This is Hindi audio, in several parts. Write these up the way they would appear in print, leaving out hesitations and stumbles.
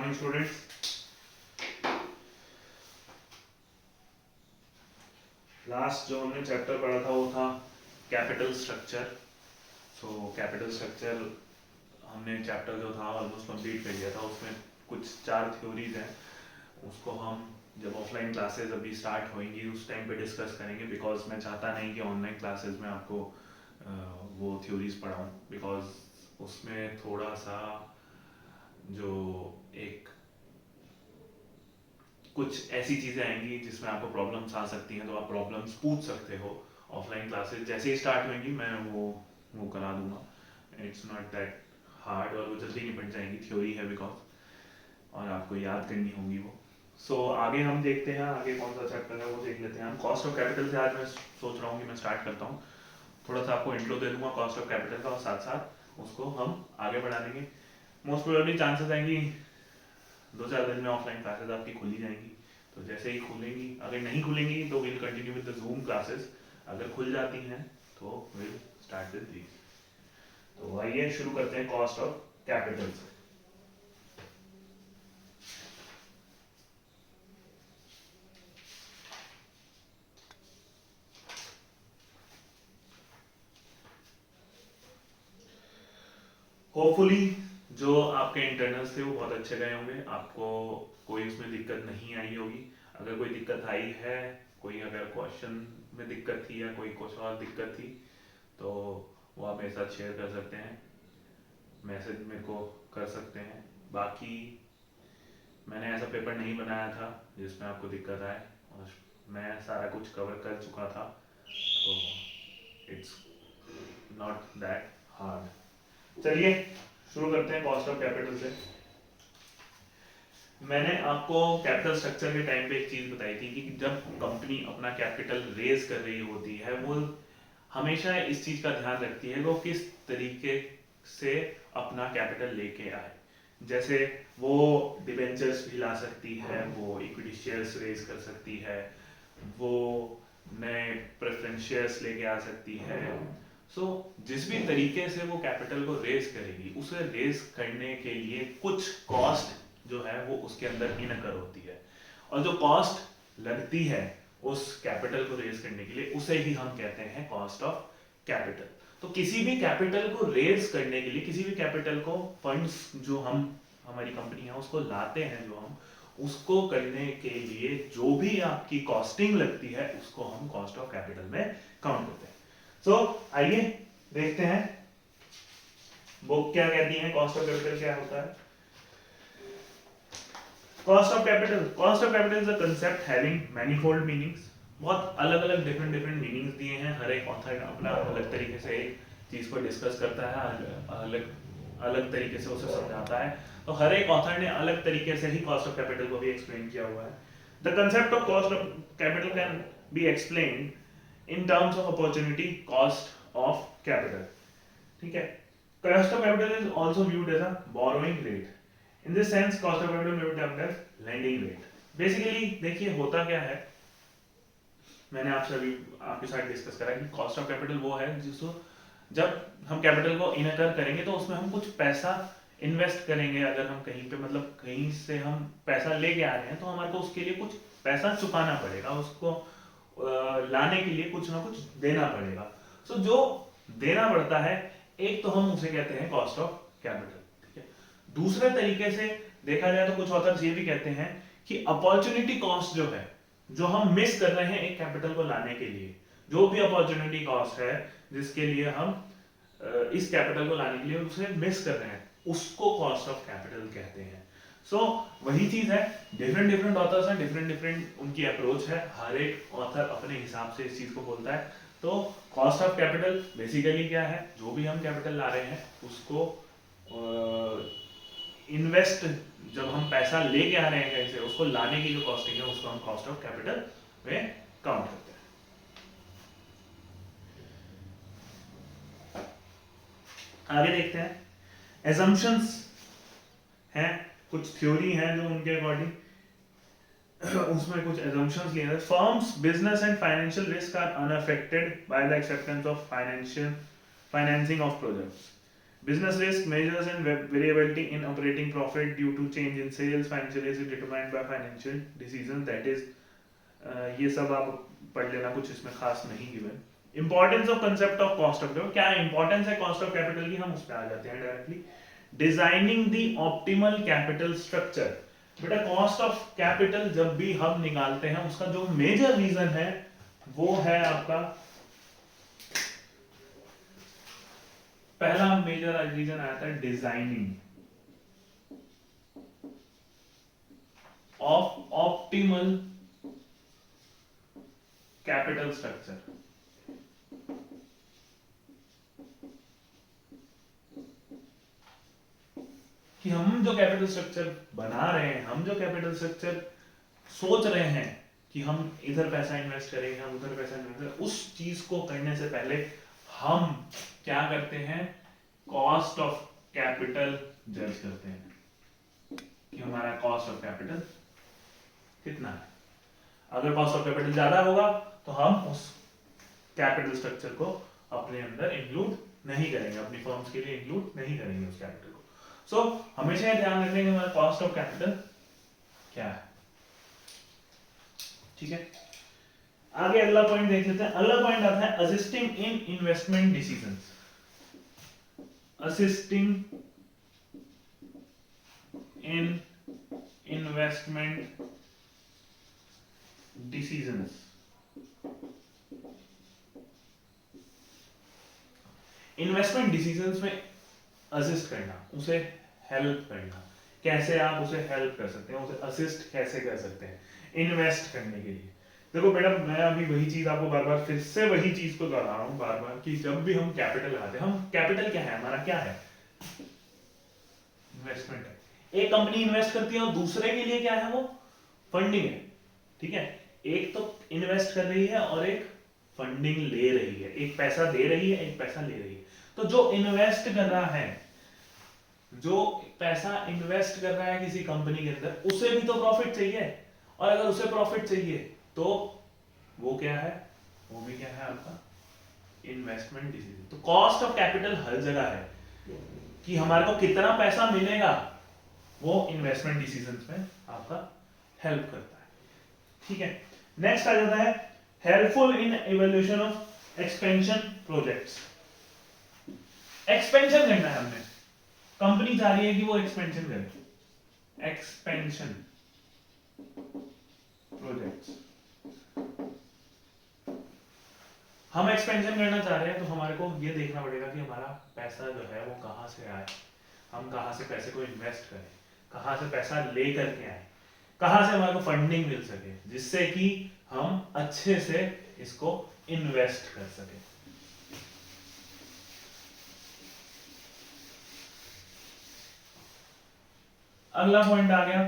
Morning students. लास्ट जो हमने चैप्टर पढ़ा था वो था capital structure. So capital structure हमने चैप्टर जो था ऑलमोस्ट कंप्लीट कर लिया था। उसमें कुछ 4 थ्योरीज हैं, उसको हम जब ऑफलाइन क्लासेस अभी स्टार्ट होंगी उस टाइम पे डिस्कस करेंगे, बिकॉज मैं चाहता नहीं कि ऑनलाइन क्लासेस में आपको वो थ्योरीज पढ़ाऊँ, बिकॉज उसमें थोड़ा सा जो एक कुछ ऐसी चीज़ें आएंगी जिसमें आपको प्रॉब्लम्स आ सकती हैं, तो आप प्रॉब्लम्स पूछ सकते हो। ऑफलाइन क्लासेस जैसे ही स्टार्ट होंगी मैं वो करा दूंगा। इट्स नॉट दैट हार्ड और वो जल्दी निपट जाएंगी, थ्योरी है बिकॉज, और आपको याद करनी होगी वो। सो आगे हम देखते हैं, आगे कौन सा चैप्टर है वो देख लेते हैं हम। कॉस्ट ऑफ कैपिटल से आज मैं सोच रहा हूँ कि मैं स्टार्ट करता हूँ। थोड़ा सा आपको इंट्रो दे दूंगा कॉस्ट ऑफ कैपिटल का और साथ साथ उसको हम आगे बढ़ा देंगे। मोस्ट प्रोबेबली चांसेस हैं कि 2-4 दिन में ऑफलाइन क्लासेस आपकी खुली जाएंगी। तो जैसे ही खुलेंगी, अगर नहीं खुलेंगी तो will continue with the zoom classes, अगर खुल जाती हैं तो विल स्टार्ट विद दीज। तो आइए शुरू करते हैं कॉस्ट ऑफ कैपिटल से। होपफुली जो आपके इंटरनल्स थे वो बहुत अच्छे गए होंगे, आपको कोई उसमें दिक्कत नहीं आई होगी। अगर कोई दिक्कत आई है, कोई अगर क्वेश्चन में दिक्कत थी या कोई कुछ और दिक्कत थी, तो वो आप मेरे साथ शेयर कर सकते हैं, मैसेज मेरे को कर सकते हैं। बाकी मैंने ऐसा पेपर नहीं बनाया था जिसमें आपको दिक्कत आए, और मैं सारा कुछ कवर कर चुका था, तो इट्स नॉट दैट हार्ड। चलिए शुरू करते हैं कॉस्ट ऑफ कैपिटल से। मैंने आपको कैपिटल स्ट्रक्चर के टाइम पे एक चीज बताई थी कि जब कंपनी अपना कैपिटल रेज कर रही होती है, वो हमेशा इस चीज का ध्यान रखती है वो किस तरीके से अपना कैपिटल लेके आए। जैसे वो डिबेंचर्स भी ला सकती है, वो इक्विटी शेयर्स रेज कर सकती है, वो नए प्रेफरेंस शेयर्स लेके आ सकती है। सो जिस भी तरीके से वो कैपिटल को रेज करेगी, उसे रेज करने के लिए कुछ कॉस्ट जो है वो उसके अंदर इनकर होती है, और जो कॉस्ट लगती है उस कैपिटल को रेज करने के लिए उसे ही हम कहते हैं कॉस्ट ऑफ कैपिटल। तो किसी भी कैपिटल को रेज करने के लिए, किसी भी कैपिटल को फंड्स जो हम हमारी कंपनी है उसको लाते हैं, जो हम उसको करने के लिए जो भी आपकी कॉस्टिंग लगती है उसको हम कॉस्ट ऑफ कैपिटल में काउंट करते हैं। सो आइए देखते हैं बुक क्या कहती है, कॉस्ट ऑफ कैपिटल क्या होता है। Cost of capital is a concept having manifold meanings. बहुत अलग अलग डिफरेंट मीनिंग्स दिए हैं, हर एक ऑथर अपना अलग तरीके से एक चीज को डिस्कस करता है, अलग अलग तरीके से उसे समझाता है। तो हर एक ऑथर ने अलग तरीके से ही कॉस्ट ऑफ कैपिटल को भी एक्सप्लेन किया हुआ है। The concept of cost of capital can be explained in terms of opportunity cost of capital. ठीक है, cost of capital is also viewed as a borrowing rate. In this sense, cost of capital may be termed as lending rate. Basically, देखिए होता क्या है, मैंने आपसे अभी आपके साथ डिस्कस करा कि कॉस्ट ऑफ कैपिटल वो है जिसको जब हम कैपिटल को इनकर करेंगे तो उसमें हम कुछ पैसा इन्वेस्ट करेंगे। अगर हम कहीं पे मतलब कहीं से हम पैसा लेके आ रहे हैं तो हमारे को उसके लिए कुछ पैसा चुकाना पड़ेगा, उसको लाने के लिए कुछ ना कुछ देना पड़ेगा। सो जो देना पड़ता है, एक तो हम उसे कहते हैं कॉस्ट ऑफ कैपिटल। दूसरे तरीके से देखा जाए तो कुछ ऑथर्स ये भी कहते हैं कि अपॉर्चुनिटी कॉस्ट जो है, जो हम मिस कर रहे हैं एक कैपिटल को लाने के लिए, जो भी अपॉर्चुनिटी कॉस्ट है जिसके लिए हम इस कैपिटल को लाने के लिए उसे मिस कर रहे हैं, उसको कॉस्ट ऑफ कैपिटल कहते हैं। सो वही चीज है, डिफरेंट ऑथर्स हैं, डिफरेंट उनकी अप्रोच है, हर एक ऑथर अपने हिसाब से इस चीज को बोलता है। तो कॉस्ट ऑफ कैपिटल बेसिकली क्या है, जो भी हम कैपिटल ला रहे हैं उसको इन्वेस्ट, जब हम पैसा लेके आ रहे हैं कहीं से, उसको लाने की जो कॉस्टिंग है उसको हम कॉस्ट ऑफ कैपिटल में काउंट करते हैं। आगे देखते हैं, एजम्पशंस हैं, कुछ थ्योरी हैं जो उनके अकॉर्डिंग उसमें कुछ एजम्पशंस लिए हैं। Firms business and financial risk are unaffected by the acceptance of financial financing of projects. Business risk measures and variability in operating profit due to change in sales. Financial is determined by financial decisions. That is, ये सब आप पढ़ लेना, कुछ इसमें खास नहीं given. Importance of concept of cost of capital. क्या importance है cost of capital की, हम उस पर आ जाते हैं directly. Designing the optimal capital structure. बेटा cost of capital जब भी हम निकालते हैं उसका जो major reason है वो है आपका, पहला मेजर रीजन आया था designing of optimal capital structure. कि हम जो कैपिटल स्ट्रक्चर बना रहे हैं, हम जो कैपिटल स्ट्रक्चर सोच रहे हैं कि हम इधर पैसा इन्वेस्ट करेंगे, हम उधर पैसा इन्वेस्ट करेंगे, उस चीज को करने से पहले हम क्या करते हैं, कॉस्ट ऑफ कैपिटल जज करते हैं कि हमारा कॉस्ट ऑफ कैपिटल कितना है. अगर कॉस्ट ऑफ कैपिटल ज्यादा होगा तो हम उस कैपिटल स्ट्रक्चर को अपने अंदर इंक्लूड नहीं करेंगे, अपनी फर्म्स के लिए इंक्लूड नहीं करेंगे उस कैपिटल को. सो हमेशा ध्यान रखें कि हमारा कॉस्ट ऑफ कैपिटल क्या है. ठीक है, आगे अगला पॉइंट देख लेते हैं. अगला पॉइंट आता है असिस्टिंग इन इन्वेस्टमेंट डिसीजंस. असिस्टिंग इन इन्वेस्टमेंट डिसीजंस. इन्वेस्टमेंट डिसीजंस में असिस्ट करना, उसे हेल्प करना. कैसे आप उसे हेल्प कर सकते हैं, उसे असिस्ट कैसे कर सकते हैं इन्वेस्ट करने के लिए. देखो बेटा, मैं अभी वही चीज आपको बार बार फिर से वही चीज को दोहरा रहा हूं बार बार कि जब भी हम कैपिटल लगाते हैं, हम कैपिटल क्या है, हमारा क्या है, इन्वेस्टमेंट है. एक कंपनी इन्वेस्ट करती है और दूसरे के लिए क्या है, वो फंडिंग है. ठीक है, एक तो इन्वेस्ट कर रही है और एक फंडिंग ले रही है, एक पैसा दे रही है, एक पैसा ले रही है. तो जो इन्वेस्ट कर रहा है, जो पैसा इन्वेस्ट कर रहा है किसी कंपनी के अंदर, उसे भी तो प्रॉफिट चाहिए. और अगर उसे प्रॉफिट चाहिए तो वो क्या है, वो भी क्या है आपका इन्वेस्टमेंट डिसीजन. तो कॉस्ट ऑफ कैपिटल हर जगह है कि हमारे को कितना पैसा मिलेगा, वो इन्वेस्टमेंट डिसीजंस में आपका हेल्प करता है. ठीक है, नेक्स्ट आ जाता है helpful in evaluation of expansion projects. Expansion करना है हमने, कंपनी चाह रही है कि वो एक्सपेंशन करे, एक्सपेंशन प्रोजेक्ट्स. हम एक्सपेंशन करना चाह रहे हैं तो हमारे को ये देखना पड़ेगा कि हमारा पैसा जो है वो कहां से आए, हम कहां से पैसे को इन्वेस्ट करें, कहां से पैसा ले करके आए, कहां से हमारे को फंडिंग मिल सके जिससे कि हम अच्छे से इसको इन्वेस्ट कर सके. अगला पॉइंट आ गया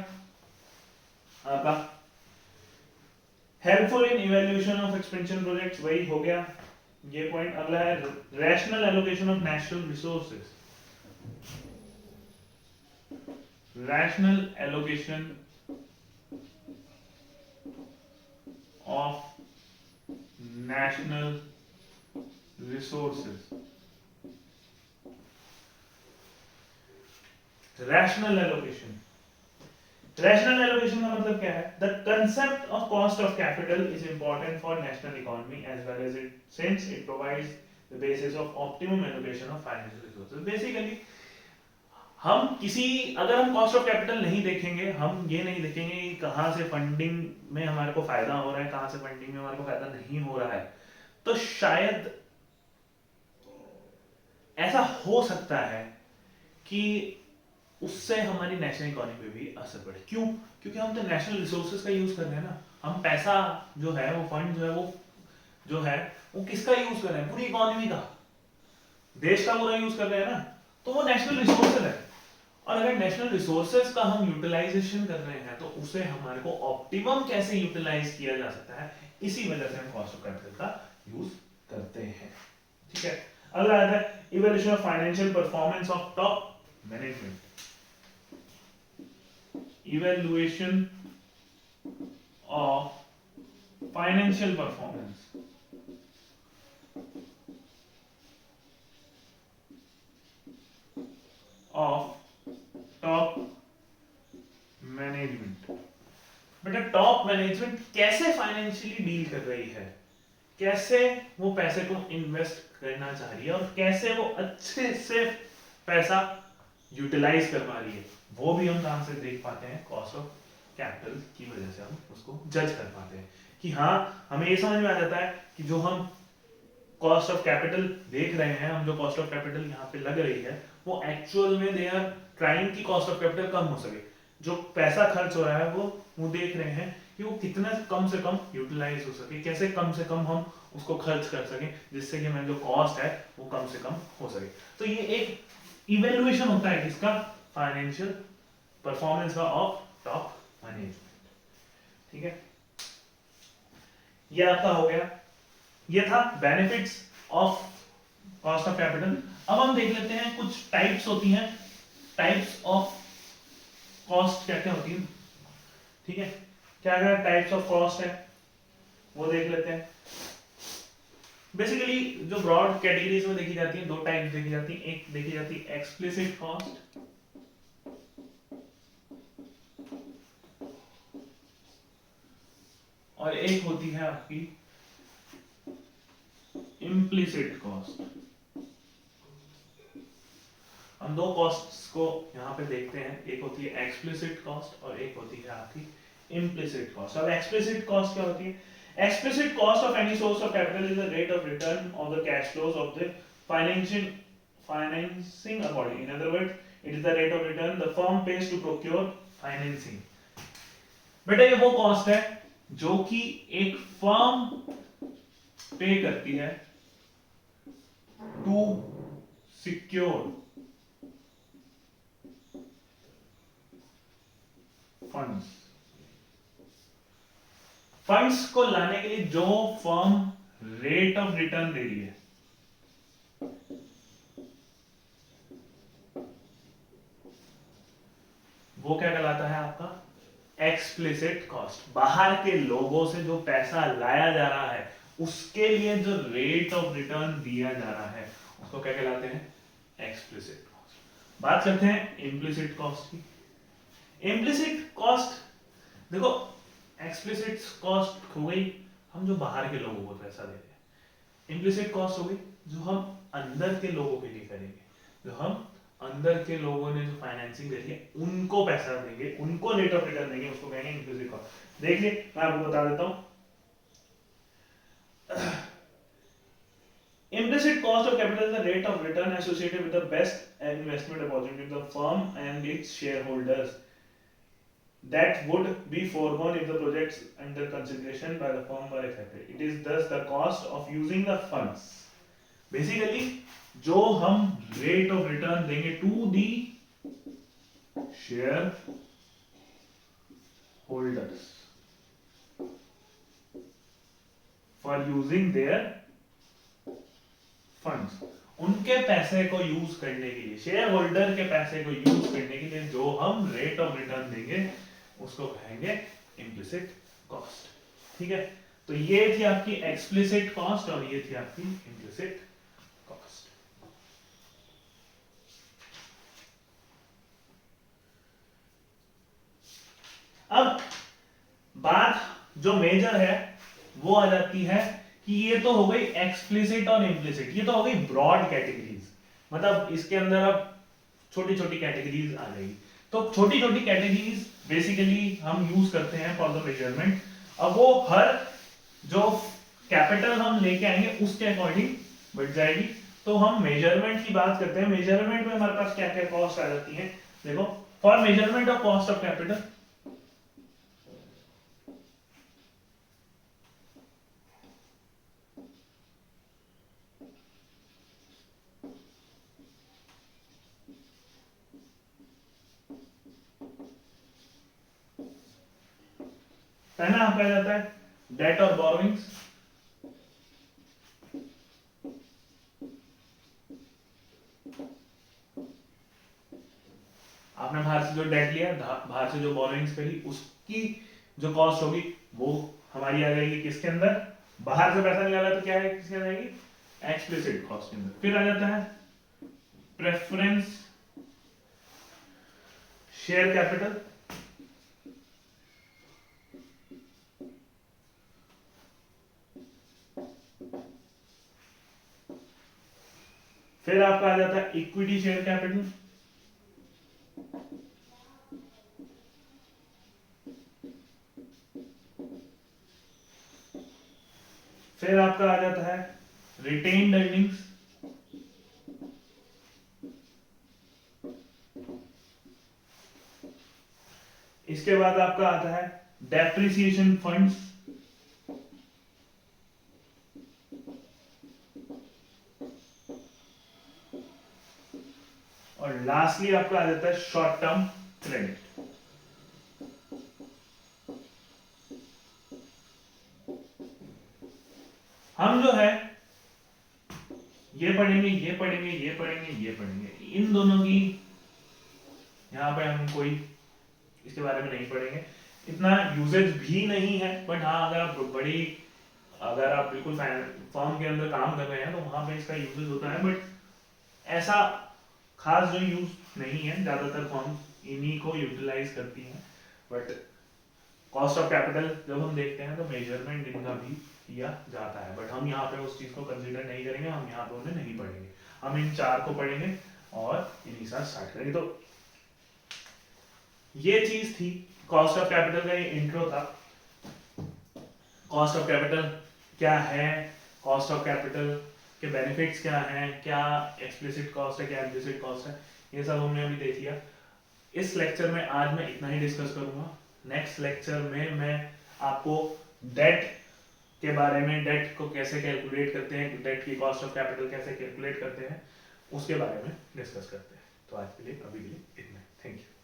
आपका helpful in evaluation of expansion projects. वही हो गया ये पॉइंट. अगला है rational allocation of national resources. Rational allocation of national resources. Rational allocation, rational allocation का मतलब क्या है, the concept of cost of capital is important for national economy as well as it since it provides the basis of optimum allocation of financial resources. Basically हम किसी, अगर हम कॉस्ट ऑफ कैपिटल नहीं देखेंगे, हम ये नहीं देखेंगे कि कहां से फंडिंग में हमारे को फायदा हो रहा है, कहां से फंडिंग में हमारे को फायदा नहीं हो रहा है, तो शायद ऐसा हो सकता है कि उससे हमारी नेशनल इकोनॉमी पे भी असर पड़े. क्यों? क्योंकि हम तो नेशनल रिसोर्सेज का यूज कर रहे हैं ना. हम पैसा जो है, वो फंड जो है, वो जो है वो किसका यूज कर रहे हैं, पूरी इकोनॉमी का, देश का पूरा यूज कर रहे हैं ना. तो वो नेशनल रिसोर्सेज है. और अगर नेशनल रिसोर्सेज का हम यूटिलाइजेशन कर रहे हैं तो उसे हमारे को ऑप्टिमम कैसे यूटिलाइज किया जा सकता है, इसी वजह से हम कॉस्ट ऑफ कैपिटल का यूज करते हैं. ठीक है, अगला आता है evaluation of financial performance of top management. Evaluation of financial performance of top management. बेटा टॉप मैनेजमेंट कैसे फाइनेंशियली डील कर रही है, कैसे वो पैसे को इन्वेस्ट करना चाह रही है और कैसे वो अच्छे से पैसा यूटिलाइज कर पा रही है, वो भी हम कहां से देख पाते हैं, कॉस्ट ऑफ कैपिटल की वजह से हम उसको जज कर पाते हैं कि हाँ हमें ये समझ में आ जाता है कि जो हम कॉस्ट ऑफ कैपिटल देख रहे हैं, हम जो कॉस्ट ऑफ कैपिटल यहाँ पे लग रही है वो एक्चुअल में दे आर ट्राइंग की कॉस्ट ऑफ कैपिटल कम हो सके, जो पैसा खर्च हो रहा है वो देख रहे हैं कि वो कितना कम से कम यूटिलाइज हो सके, कैसे कम से कम हम उसको खर्च कर सके जिससे कि हमारी जो कॉस्ट है वो कम से कम हो सके। तो ये एक इवेल्युएशन होता है किसका, फाइनेंशियल परफॉर्मेंस का ऑफ टॉप मैनेजमेंट। ठीक है, ये आपका हो गया, ये था benefits of cost of capital. अब हम देख लेते हैं कुछ टाइप्स होती हैं, टाइप्स ऑफ कॉस्ट क्या क्या होती है। ठीक है, क्या क्या टाइप्स ऑफ कॉस्ट है वो देख लेते हैं। बेसिकली जो ब्रॉड कैटेगरीज में देखी जाती है, दो टाइप्स देखी जाती है, एक देखी जाती है एक्सप्लिसिट कॉस्ट और एक होती है आपकी इम्प्लिसिट कॉस्ट। हम दो कॉस्ट्स को यहाँ पे देखते हैं, एक होती है एक्सप्लिसिट कॉस्ट और एक होती है आपकी इम्प्लिसिट कॉस्ट। अब एक्सप्लिसिट कॉस्ट क्या होती है, explicit cost of any source of capital is the rate of return of the cash flows of the financing body. In other words, it is the rate of return the firm pays to procure financing. बेटा ये वो कॉस्ट है जो कि एक फर्म पे करती है टू सिक्योर फंड्स, फंड्स को लाने के लिए जो फर्म रेट ऑफ रिटर्न दे रही है वो क्या कहलाता है आपका एक्सप्लिसिट कॉस्ट। बाहर के लोगों से जो पैसा लाया जा रहा है उसके लिए जो रेट ऑफ रिटर्न दिया जा रहा है उसको क्या कहलाते हैं, एक्सप्लिसिट कॉस्ट। बात करते हैं इम्प्लिसिट कॉस्ट की। इम्प्लिसिट कॉस्ट देखो, एक्सप्लिसिट कॉस्ट हो गई हम जो बाहर के लोगों को पैसा दे रहे हैं, इम्प्लिसिट कॉस्ट हो गई जो हम अंदर के लोगों के लिए करेंगे, जो हम अंदर के लोगों ने जो फाइनेंसिंग दे है उनको पैसा देंगे, उनको रेट ऑफ रिटर्न देंगे, उसको कहेंगे इम्प्लिसिट कॉस्ट। देखिए मैं आपको बता देता हूं, implicit cost of capital is the rate of return associated with the best investment opportunity of the firm and its shareholders that would be foregone if the projects under consideration by the firm were accepted. It is thus the cost of using the funds. Basically, जो हम rate of return देंगे to the shareholders for using their funds, उनके पैसे को यूज करने के लिए, शेयर होल्डर के पैसे को यूज करने के लिए जो हम रेट ऑफ रिटर्न देंगे उसको कहेंगे इम्प्लिसिट कॉस्ट। ठीक है, तो ये थी आपकी एक्सप्लिसिट कॉस्ट और ये थी आपकी इम्प्लिसिट कॉस्ट। अब बात जो मेजर है वो आ जाती है कि ये तो हो गई एक्सप्लिसिट और इम्प्लिसिट, ये तो हो गई ब्रॉड कैटेगरीज, मतलब इसके अंदर अब छोटी छोटी कैटेगरीज आ जाएगी। तो छोटी छोटी कैटेगरीज बेसिकली हम यूज करते हैं फॉर द मेजरमेंट। अब वो हर जो कैपिटल हम लेके आएंगे उसके अकॉर्डिंग बढ़ जाएगी। तो हम मेजरमेंट की बात करते हैं, मेजरमेंट में हमारे पास क्या क्या कॉस्ट आ जाती है। देखो, for measurement of cost of capital पहला आपका आ जाता है डेट और बोरोइंग्स। आपने बाहर से जो डेट लिया, बाहर से जो बोरोइंग्स करी, उसकी जो कॉस्ट होगी वो हमारी आ जाएगी किसके अंदर, बाहर से पैसा निकाला तो क्या है, किसके आ जाएगी, एक्सप्लिसिट कॉस्ट के अंदर। फिर आ जाता है प्रेफरेंस शेयर कैपिटल, फिर आपका आ जाता है इक्विटी शेयर कैपिटल, फिर आपका आ जाता है रिटेन्ड अर्निंग्स, इसके बाद आपका आता है डेप्रिसिएशन फंड्स, और लास्टली आपका आ जाता है शॉर्ट टर्म क्रेडिट। हम जो है ये पढ़ेंगे, ये पढ़ेंगे, ये पढ़ेंगे, ये पढ़ेंगे, इन दोनों की यहां पे हम कोई इसके बारे में नहीं पढ़ेंगे, इतना यूजेज भी नहीं है, बट हाँ अगर आप बिल्कुल फर्म के अंदर काम कर रहे हैं तो वहां पे इसका यूजेज होता है, बट ऐसा खास जो यूज नहीं है, ज्यादातर फर्म इन्हीं को यूटिलाइज करती हैं। बट कॉस्ट ऑफ कैपिटल जब हम देखते हैं तो मेजरमेंट इनका भी किया जाता है, बट हम यहाँ पे उस चीज को कंसीडर नहीं करेंगे, हम यहाँ पे उन्हें नहीं पढ़ेंगे, हम इन चार को पढ़ेंगे और इन्हीं साथ स्टार्ट करेंगे। तो ये चीज थी कॉस्ट ऑफ कैपिटल का, ये इंट्रो था। कॉस्ट ऑफ कैपिटल क्या है, कॉस्ट ऑफ कैपिटल के बेनिफिट्स क्या हैं, क्या एक्सप्लिसिट कॉस्ट है, क्या इम्प्लिसिट कॉस्ट है, ये सब हमने अभी देख लिया। इस लेक्चर में आज मैं इतना ही डिस्कस करूंगा। नेक्स्ट लेक्चर में मैं आपको डेट के बारे में, डेट को कैसे कैलकुलेट करते हैं, डेट की कॉस्ट ऑफ कैपिटल कैसे कैलकुलेट करते हैं, उसके बारे में डिस्कस करते हैं। तो आज के लिए अभी के लिए इतना। Thank you.